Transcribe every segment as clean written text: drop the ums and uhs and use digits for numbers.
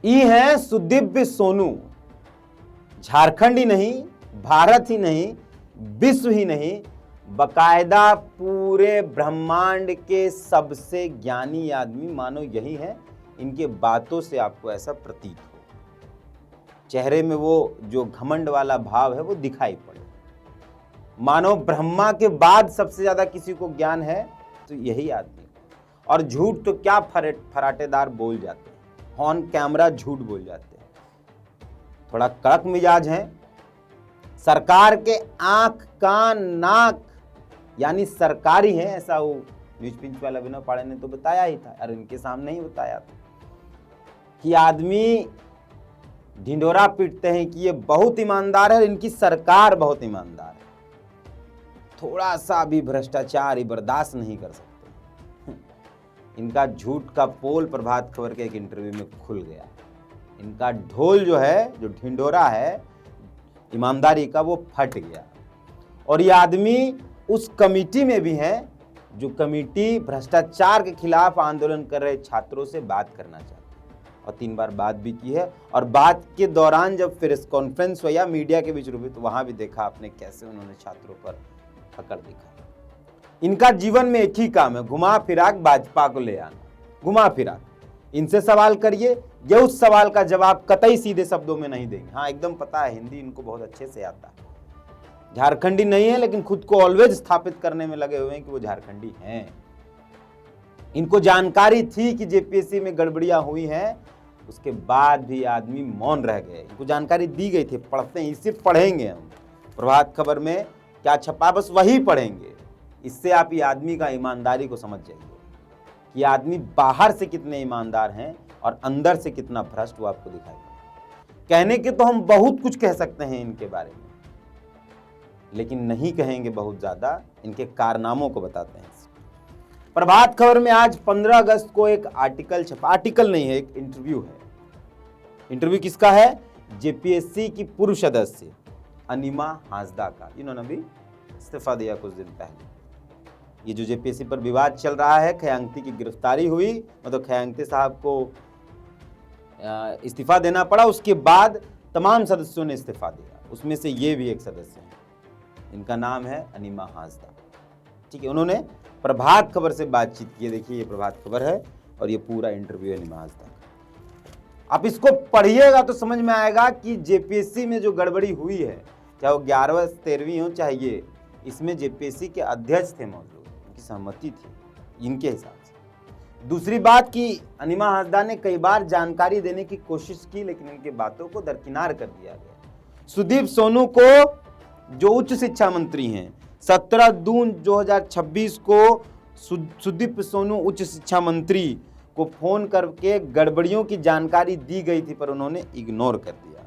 ई है सुदीव्य सोनू। झारखंड ही नहीं, भारत ही नहीं, विश्व ही नहीं, बकायदा पूरे ब्रह्मांड के सबसे ज्ञानी आदमी मानो यही है। इनके बातों से आपको ऐसा प्रतीत हो, चेहरे में वो जो घमंड वाला भाव है वो दिखाई पड़े, मानो ब्रह्मा के बाद सबसे ज्यादा किसी को ज्ञान है तो यही आदमी। और झूठ तो क्या फराटेदार बोल जाते हैं, ऑन कैमरा झूठ बोल जाते हैं। थोड़ा कड़क मिजाज हैं, सरकार के आंख कान नाक यानी सरकारी है, ऐसा वो न्यूज पिंच वाला विनोद पाड़े ने तो बताया ही था, और इनके सामने ही बताया था कि आदमी ढिंडोरा पीटते हैं कि ये बहुत ईमानदार है, इनकी सरकार बहुत ईमानदार है, थोड़ा सा भी भ्रष्टाचार ही बर्दाश्त नहीं कर सकते। इनका झूठ का पोल प्रभात खबर के एक इंटरव्यू में खुल गया। इनका ढोल जो है, जो ढिंडोरा है ईमानदारी का, वो फट गया। और ये आदमी उस कमेटी में भी है जो कमेटी भ्रष्टाचार के खिलाफ आंदोलन कर रहे छात्रों से बात करना चाहती है, और 3 बार बात भी की है। और बात के दौरान जब प्रेस कॉन्फ्रेंस हुआ या मीडिया के बीच रुकी तो वहां भी देखा आपने कैसे उन्होंने छात्रों पर पकड़ दिखा। इनका जीवन में एक ही काम है, घुमा फिरा भाजपा को ले आना, घुमा फिरा। इनसे सवाल करिए, ये उस सवाल का जवाब कतई सीधे शब्दों में नहीं देंगे। हाँ, एकदम पता है, हिंदी इनको बहुत अच्छे से आता है। झारखंडी नहीं है, लेकिन खुद को ऑलवेज स्थापित करने में लगे हुए हैं कि वो झारखंडी हैं। इनको जानकारी थी कि जेपीएससी में गड़बड़ियां हुई हैं, उसके बाद भी आदमी मौन रह गए। इनको जानकारी दी गई थी, पढ़ते हैं, सिर्फ पढ़ेंगे हम। प्रभात खबर में क्या छपा बस वही पढ़ेंगे। इससे आप ये आदमी का ईमानदारी को समझ जाइए कि आदमी बाहर से कितने ईमानदार हैं और अंदर से कितना भ्रष्ट, वो आपको दिखाई देगा। कहने के तो हम बहुत कुछ कह सकते हैं इनके बारे में, लेकिन नहीं कहेंगे बहुत ज्यादा, इनके कारनामों को बताते हैं। प्रभात खबर में आज 15 अगस्त को एक आर्टिकल छपा, आर्टिकल नहीं है, एक इंटरव्यू है। इंटरव्यू किसका है? जेपीएससी की पूर्व सदस्य अनिमा हांसदा का। इन्होंने भी इस्तीफा दिया कुछ दिन पहले। ये जो जेपीएससी पर विवाद चल रहा है, खयांगती की गिरफ्तारी हुई, मतलब खयांगती साहब को इस्तीफा देना पड़ा, उसके बाद तमाम सदस्यों ने इस्तीफा दिया, उसमें से ये भी एक सदस्य हैं। इनका नाम है अनिमा हांसदा। ठीक है, उन्होंने प्रभात खबर से बातचीत की। देखिए, ये प्रभात खबर है और ये पूरा इंटरव्यू है अनिमा हांसदा का। आप इसको पढ़िएगा तो समझ में आएगा कि जेपीएससी में जो गड़बड़ी हुई है, चाहे वो 11वीं 13वीं हो चाहे ये, इसमें जेपीएससी के अध्यक्ष थे मौजूद, उनकी सहमति थी इनके हिसाब से। दूसरी बात कि अनिमा हांसदा ने कई बार जानकारी देने की कोशिश की, लेकिन इनकी बातों को दरकिनार कर दिया गया। सुदीप सोनू को, जो उच्च शिक्षा मंत्री हैं, 17 जून 2026 को सुदीप सोनू उच्च शिक्षा मंत्री को फोन करके गड़बड़ियों की जानकारी दी गई थी, पर उन्होंने इग्नोर कर दिया।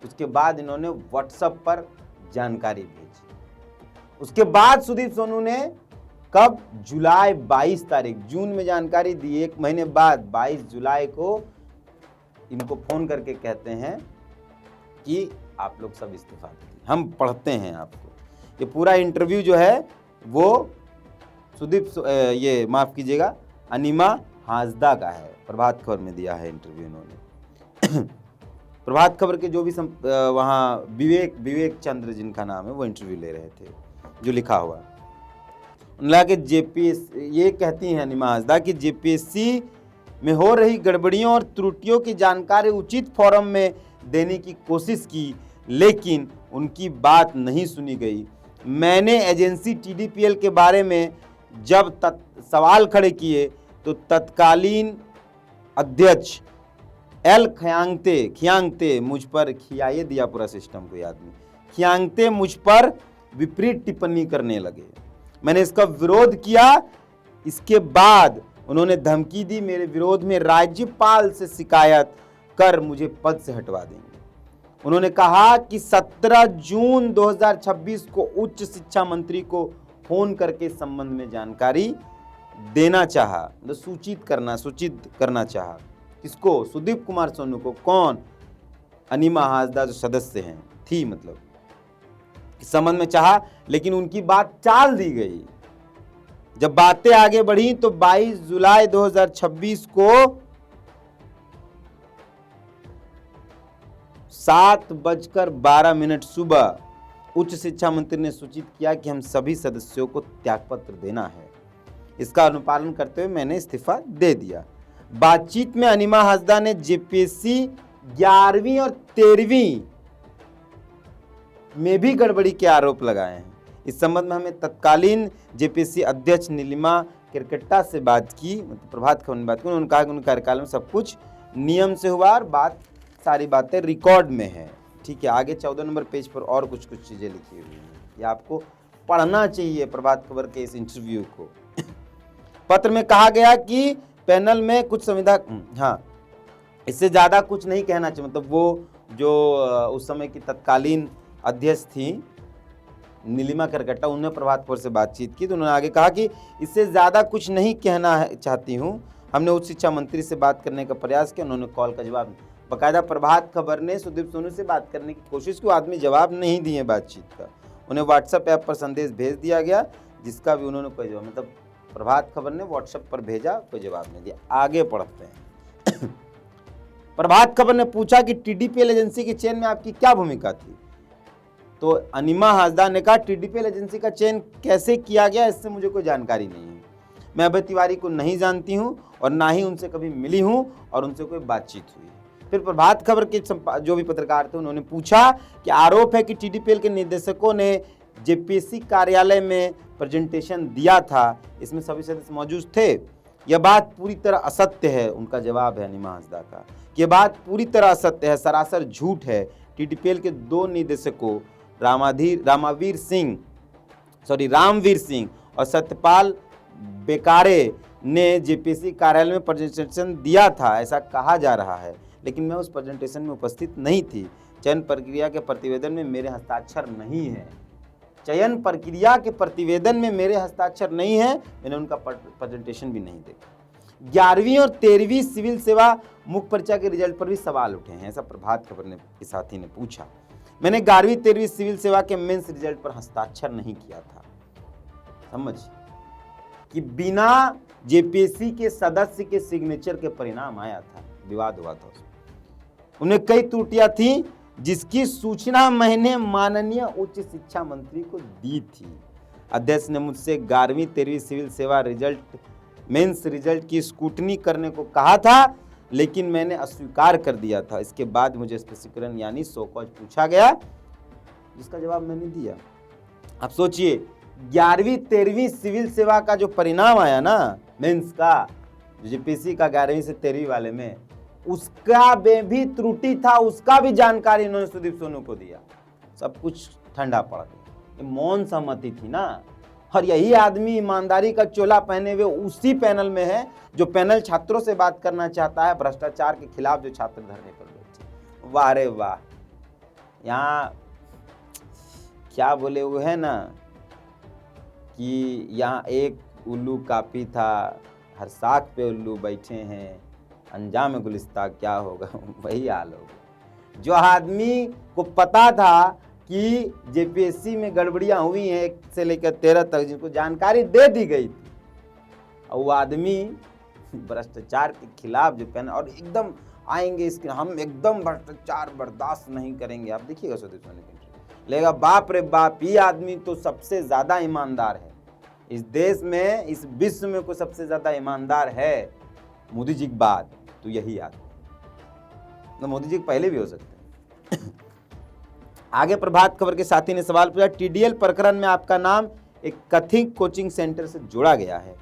उसके बाद इन्होंने व्हाट्सएप पर जानकारी भेजी। उसके बाद सुदीप सोनू ने कब? जुलाई 22 तारीख, जून में जानकारी दी, 1 महीने बाद 22 जुलाई को इनको फोन करके कहते हैं कि आप लोग सब इस्तीफा दीजिए। हम पढ़ते हैं आपको, ये पूरा इंटरव्यू जो है वो ये माफ कीजिएगा, अनिमा हांसदा का है। प्रभात खबर में दिया है इंटरव्यू इन्होंने। प्रभात खबर के जो भी वहाँ विवेक चंद्र जिनका नाम है, वो इंटरव्यू ले रहे थे, जो लिखा हुआ। उन्होंने जेपीएससी, ये कहती हैं अनिमा हांसदा कि जेपीएससी में हो रही गड़बड़ियों और त्रुटियों की जानकारी उचित फोरम में देने की कोशिश की, लेकिन उनकी बात नहीं सुनी गई। मैंने एजेंसी टीडीपीएल के बारे में जब सवाल खड़े किए तो तत्कालीन अध्यक्ष एल खयांगते मुझ पर, खियाए दिया पूरा सिस्टम को याद में, खयांगते मुझ पर विपरीत टिप्पणी करने लगे। मैंने इसका विरोध किया। इसके बाद उन्होंने धमकी दी, मेरे विरोध में राज्यपाल से शिकायत कर मुझे पद से हटवा देंगे। उन्होंने कहा कि 17 जून 2026 को उच्च शिक्षा मंत्री को फोन करके इस संबंध में जानकारी देना चाहा, मतलब सूचित करना चाहा। किसको? सुदीप कुमार सोनू को। कौन? अनिमा हांसदा जो सदस्य हैं थी, मतलब इस संबंध में चाहा, लेकिन उनकी बात टाल दी गई। जब बातें आगे बढ़ी तो 22 जुलाई 2026 को 7:12 सुबह उच्च शिक्षा मंत्री ने सूचित किया कि हम सभी सदस्यों को त्यागपत्र देना है। इसका अनुपालन करते हुए मैंने इस्तीफा दे दिया। बातचीत में अनिमा हासदा ने जेपीएससी 11वीं और 13वीं में भी गड़बड़ी के आरोप लगाए हैं। इस संबंध में हमें तत्कालीन जेपीएससी अध्यक्ष नीलिमा किरकेट्टा से बात की, मतलब प्रभात खबर ने बात की। उन्होंने कहा कि उनके कार्यकाल में सब कुछ नियम से हुआ और सारी बातें रिकॉर्ड में है। ठीक है, आगे 14 नंबर पेज पर और कुछ चीजें लिखी हुई हैं, ये आपको पढ़ना चाहिए प्रभात खबर के इस इंटरव्यू को। पत्र में कहा गया कि पैनल में कुछ इससे ज्यादा कुछ नहीं कहना चाहिए। मतलब वो जो उस समय की तत्कालीन अध्यक्ष थी नीलिमा किरकेट्टा, उन्होंने प्रभात खबर से बातचीत की तो उन्होंने आगे कहा कि इससे ज़्यादा कुछ नहीं कहना चाहती हूँ। हमने उच्च शिक्षा मंत्री से बात करने का प्रयास किया, उन्होंने कॉल का जवाब नहीं। बाकायदा प्रभात खबर ने सुदीप सोनू से बात करने की कोशिश की, आदमी जवाब नहीं दिए बातचीत का। उन्हें व्हाट्सएप ऐप पर संदेश भेज दिया गया, जिसका भी उन्होंने कोई जवाब, मतलब प्रभात खबर ने व्हाट्सएप पर भेजा, कोई जवाब नहीं दिया। आगे पढ़ते हैं। प्रभात खबर ने पूछा कि टीडीपीएल एजेंसी के चयन में आपकी क्या भूमिका थी? तो अनिमा हासदा ने कहा, टीडीपीएल एजेंसी का चयन कैसे किया गया इससे मुझे कोई जानकारी नहीं है। मैं अभय तिवारी को नहीं जानती हूं और ना ही उनसे कभी मिली हूं और उनसे कोई बातचीत हुई। फिर प्रभात खबर के जो भी पत्रकार थे उन्होंने पूछा कि आरोप है कि टीडीपीएल के निदेशकों ने जेपीएससी कार्यालय में प्रेजेंटेशन दिया था, इसमें सभी सदस्य मौजूद थे। यह बात पूरी तरह असत्य है। उनका जवाब है अनिमा हासदा का, यह बात पूरी तरह असत्य है, सरासर झूठ है। टीडीपीएल के 2 निदेशकों रामवीर सिंह और सत्यपाल बेकारे ने जेपीएससी कार्यालय में प्रेजेंटेशन दिया था, ऐसा कहा जा रहा है, लेकिन मैं उस प्रेजेंटेशन में उपस्थित नहीं थी। चयन प्रक्रिया के प्रतिवेदन में मेरे हस्ताक्षर नहीं है। चयन प्रक्रिया के प्रतिवेदन में मेरे हस्ताक्षर नहीं है, मैंने उनका प्रेजेंटेशन भी नहीं देखा। 11वीं और 13वीं सिविल सेवा मुख्य परीक्षा के रिजल्ट पर भी सवाल उठे हैं, ऐसा प्रभात खबर ने के साथी ने पूछा। मैंने 11वीं 13वीं सिविल सेवा के मेंस रिजल्ट पर हस्ताक्षर नहीं किया था। समझ कि बिना जेपीएससी के सदस्य के सिग्नेचर के परिणाम आया था, विवाद हुआ था। उन्हें कई त्रुटियां थी जिसकी सूचना मैंने माननीय उच्च शिक्षा मंत्री को दी थी। अध्यक्ष ने मुझसे 11वीं 13वीं सिविल सेवा रिजल्ट मेंस रिजल्ट की स्क्रूटनी करने को कहा था, लेकिन मैंने अस्वीकार कर दिया था। इसके बाद मुझे स्पष्टीकरण यानी सो कॉज पूछा गया, जिसका जवाब मैंने दिया। अब सोचिए 11वीं 13वीं सिविल सेवा का जो परिणाम आया ना मेंस का, जेपीएससी का 11वीं से 13वीं वाले में, उसका भी त्रुटि था, उसका भी जानकारी इन्होंने सुदीप सोनू को दिया। सब कुछ ठंडा पड़ गया। मौन सहमति थी ना, और यही आदमी ईमानदारी का चोला पहने हुए उसी पैनल में है जो पैनल छात्रों से बात करना चाहता है भ्रष्टाचार के खिलाफ, जो छात्र धरने पर बैठे। वाह रे वाह, यहाँ क्या बोले हुए है ना कि यहाँ एक उल्लू काफी था, हर साख पे उल्लू बैठे हैं, अंजाम गुलिस्ता क्या होगा वही हाल होगा। जो आदमी को पता था कि जेपीएससी में गड़बड़ियां हुई हैं 1 से लेकर 13 तक, जिनको जानकारी दे दी गई थी, और वो आदमी भ्रष्टाचार के खिलाफ जो पैनल, और एकदम आएंगे इसके, हम एकदम भ्रष्टाचार बर्दाश्त नहीं करेंगे। आप देखिएगा सुदीप सोनू की लेगा, बाप रे बाप, ये आदमी तो सबसे ज्यादा ईमानदार है इस देश में, इस विश्व में कोई सबसे ज्यादा ईमानदार है मोदी जी के बाद तो यही आदमी। तो मोदी जी पहले भी हो सकते हैं। आगे प्रभात खबर के साथी ने सवाल पूछा, टीडीएल प्रकरण में आपका नाम एक कथित कोचिंग सेंटर से जोड़ा गया है,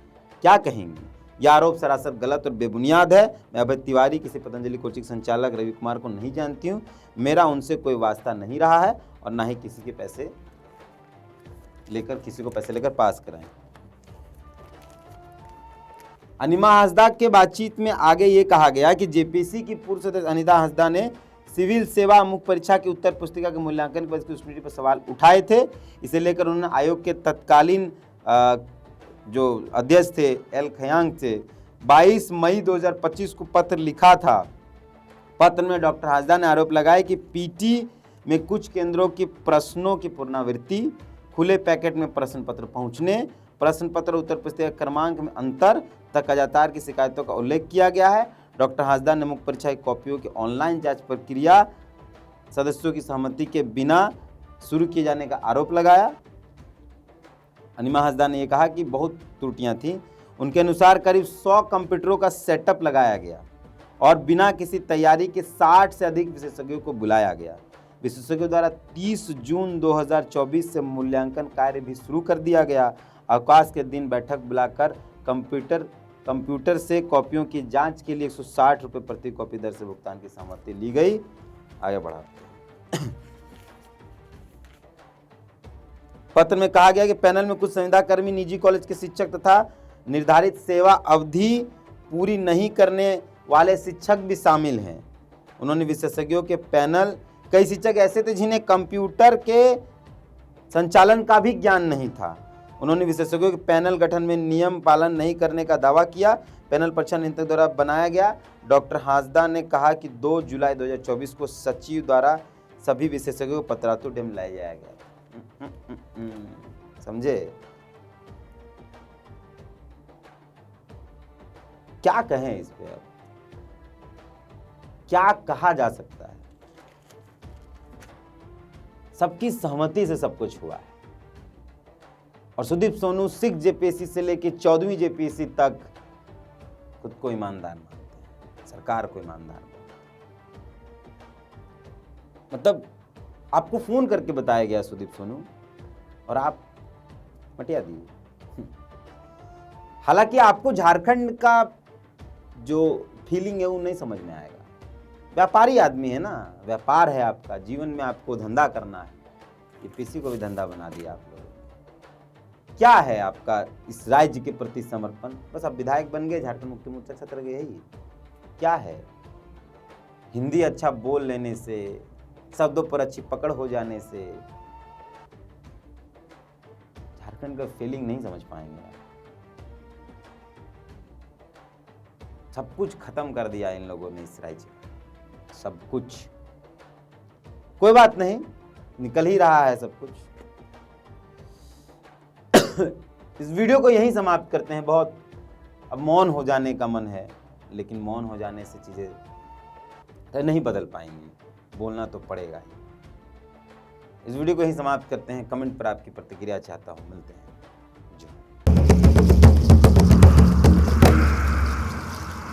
क्या कहेंगी? यह आरोप सरासर गलत और बेबुनियाद है। मैं अभय तिवारी किसी पतंजलि कोचिंग संचालक रवि कुमार को नहीं जानती हूँ, मेरा उनसे कोई वास्ता नहीं रहा है और ना ही किसी को पैसे लेकर पास कराएं। अनिमा हासदा के बातचीत में आगे ये कहा गया कि जेपीएससी की पूर्व सदस्य अनिता हासदा ने सिविल सेवा मुख्य परीक्षा की उत्तर पुस्तिका के मूल्यांकन पर इसकी स्क्रूटनी पर सवाल उठाए थे। इसे लेकर उन्होंने आयोग के तत्कालीन जो अध्यक्ष थे एल खयांग से 22 मई 2025 को पत्र लिखा था। पत्र में डॉक्टर हासदा ने आरोप लगाया कि पीटी में कुछ केंद्रों की प्रश्नों की पुनरावृत्ति, खुले पैकेट में प्रश्न पत्र पहुंचने, प्रश्न पत्र उत्तर पुस्तिका क्रमांक में अंतर तक लगातार की शिकायतों का उल्लेख किया गया है। डॉक्टर हासदा ने मुख्य परीक्षा की कॉपियों की ऑनलाइन जांच प्रक्रिया सदस्यों की सहमति के बिना शुरू किए जाने का आरोप लगाया। अनिमा हंसदा ने यह कहा कि बहुत त्रुटियां थीं। उनके अनुसार करीब 100 कंप्यूटरों का सेटअप लगाया गया और बिना किसी तैयारी के 60 से अधिक विशेषज्ञों को बुलाया गया। विशेषज्ञों द्वारा 30 जून 2024 से मूल्यांकन कार्य भी शुरू कर दिया गया। अवकाश के दिन बैठक बुलाकर कंप्यूटर से कॉपियों की जांच के लिए 160 रुपये प्रति कॉपी दर से भुगतान की सहमति ली गई। आगे बढ़ा। पत्र में कहा गया कि पैनल में कुछ संविदा कर्मी, निजी कॉलेज के शिक्षक तथा निर्धारित सेवा अवधि पूरी नहीं करने वाले शिक्षक भी शामिल हैं। उन्होंने विशेषज्ञों के पैनल, कई शिक्षक ऐसे थे जिन्हें कंप्यूटर के संचालन का भी ज्ञान नहीं था। उन्होंने विशेषज्ञों के पैनल गठन में नियम पालन नहीं करने का दावा किया। पैनल परीक्षा नियंत्रक द्वारा बनाया गया। डॉक्टर हांसदा ने कहा कि 2 जुलाई 2024 को सचिव द्वारा सभी विशेषज्ञों को पत्रातुड लाया जाएगा। समझे? क्या कहें इस पे? अब क्या कहा जा सकता है? सबकी सहमति से सब कुछ हुआ है। और सुदीप सोनू 6 जेपीएससी से लेकर 14वीं जेपीएससी तक खुद को ईमानदार मानते हैं, सरकार को ईमानदार मानते हैं। मतलब आपको फोन करके बताया गया सुदीप सोनू और आप मटिया दिए। हालांकि आपको झारखंड का जो फीलिंग है वो नहीं समझ में आएगा। व्यापारी आदमी है ना, व्यापार है आपका, जीवन में आपको धंधा करना है। यूपीएससी को भी धंधा बना दिया आप लोगों ने। क्या है आपका इस राज्य के प्रति समर्पण? बस आप विधायक बन गए, झारखंड मुक्ति मोर्चा छत्र गए, यही क्या है? हिंदी अच्छा बोल लेने से, शब्दों पर अच्छी पकड़ हो जाने से झारखंड का फीलिंग नहीं समझ पाएंगे आप। सब कुछ खत्म कर दिया इन लोगों ने इस राज्य में, सब कुछ। कोई बात नहीं, निकल ही रहा है सब कुछ। इस वीडियो को यहीं समाप्त करते हैं। बहुत अब मौन हो जाने का मन है, लेकिन मौन हो जाने से चीजें नहीं बदल पाएंगी, बोलना तो पड़ेगा ही। इस वीडियो को यहीं समाप्त करते हैं। कमेंट पर आपकी प्रतिक्रिया चाहता हूं। मिलते हैं।